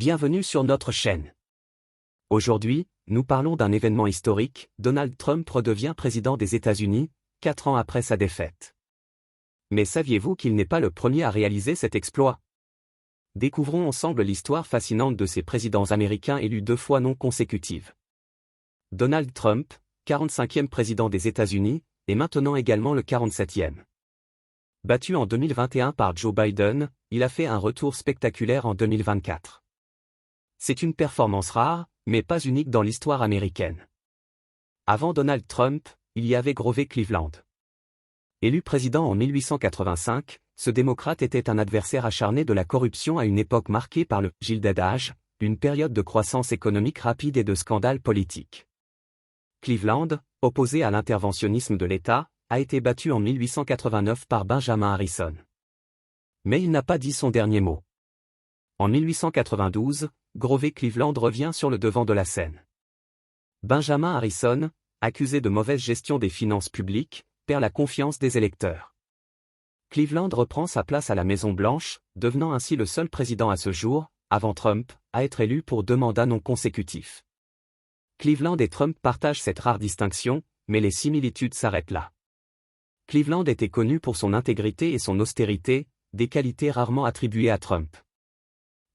Bienvenue sur notre chaîne. Aujourd'hui, nous parlons d'un événement historique, Donald Trump redevient président des États-Unis, 4 ans après sa défaite. Mais saviez-vous qu'il n'est pas le premier à réaliser cet exploit? Découvrons ensemble l'histoire fascinante de ces présidents américains élus 2 fois non consécutives. Donald Trump, 45e président des États-Unis, est maintenant également le 47e. Battu en 2021 par Joe Biden, il a fait un retour spectaculaire en 2024. C'est une performance rare, mais pas unique dans l'histoire américaine. Avant Donald Trump, il y avait Grover Cleveland. Élu président en 1885, ce démocrate était un adversaire acharné de la corruption à une époque marquée par le « Gilded Age », une période de croissance économique rapide et de scandales politiques. Cleveland, opposé à l'interventionnisme de l'État, a été battu en 1889 par Benjamin Harrison. Mais il n'a pas dit son dernier mot. En 1892, Grover Cleveland revient sur le devant de la scène. Benjamin Harrison, accusé de mauvaise gestion des finances publiques, perd la confiance des électeurs. Cleveland reprend sa place à la Maison-Blanche, devenant ainsi le seul président à ce jour, avant Trump, à être élu pour 2 mandats non consécutifs. Cleveland et Trump partagent cette rare distinction, mais les similitudes s'arrêtent là. Cleveland était connu pour son intégrité et son austérité, des qualités rarement attribuées à Trump.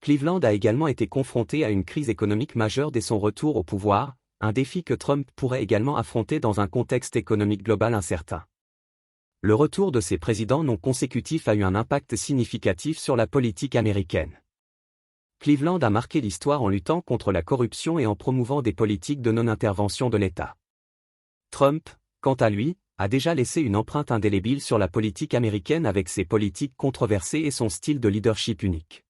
Cleveland a également été confronté à une crise économique majeure dès son retour au pouvoir, un défi que Trump pourrait également affronter dans un contexte économique global incertain. Le retour de ces présidents non consécutifs a eu un impact significatif sur la politique américaine. Cleveland a marqué l'histoire en luttant contre la corruption et en promouvant des politiques de non-intervention de l'État. Trump, quant à lui, a déjà laissé une empreinte indélébile sur la politique américaine avec ses politiques controversées et son style de leadership unique.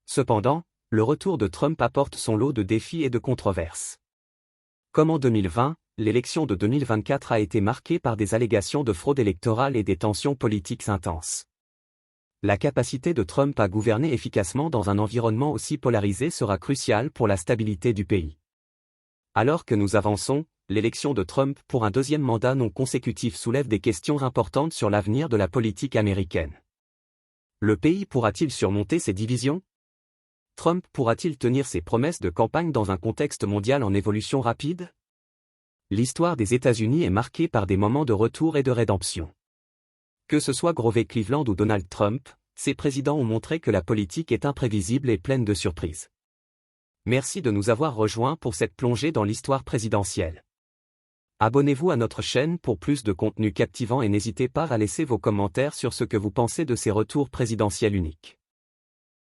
Cependant, le retour de Trump apporte son lot de défis et de controverses. Comme en 2020, l'élection de 2024 a été marquée par des allégations de fraude électorale et des tensions politiques intenses. La capacité de Trump à gouverner efficacement dans un environnement aussi polarisé sera cruciale pour la stabilité du pays. Alors que nous avançons, l'élection de Trump pour un 2e mandat non consécutif soulève des questions importantes sur l'avenir de la politique américaine. Le pays pourra-t-il surmonter ses divisions? Trump pourra-t-il tenir ses promesses de campagne dans un contexte mondial en évolution rapide? L'histoire des États-Unis est marquée par des moments de retour et de rédemption. Que ce soit Grover Cleveland ou Donald Trump, ces présidents ont montré que la politique est imprévisible et pleine de surprises. Merci de nous avoir rejoints pour cette plongée dans l'histoire présidentielle. Abonnez-vous à notre chaîne pour plus de contenu captivant et n'hésitez pas à laisser vos commentaires sur ce que vous pensez de ces retours présidentiels uniques.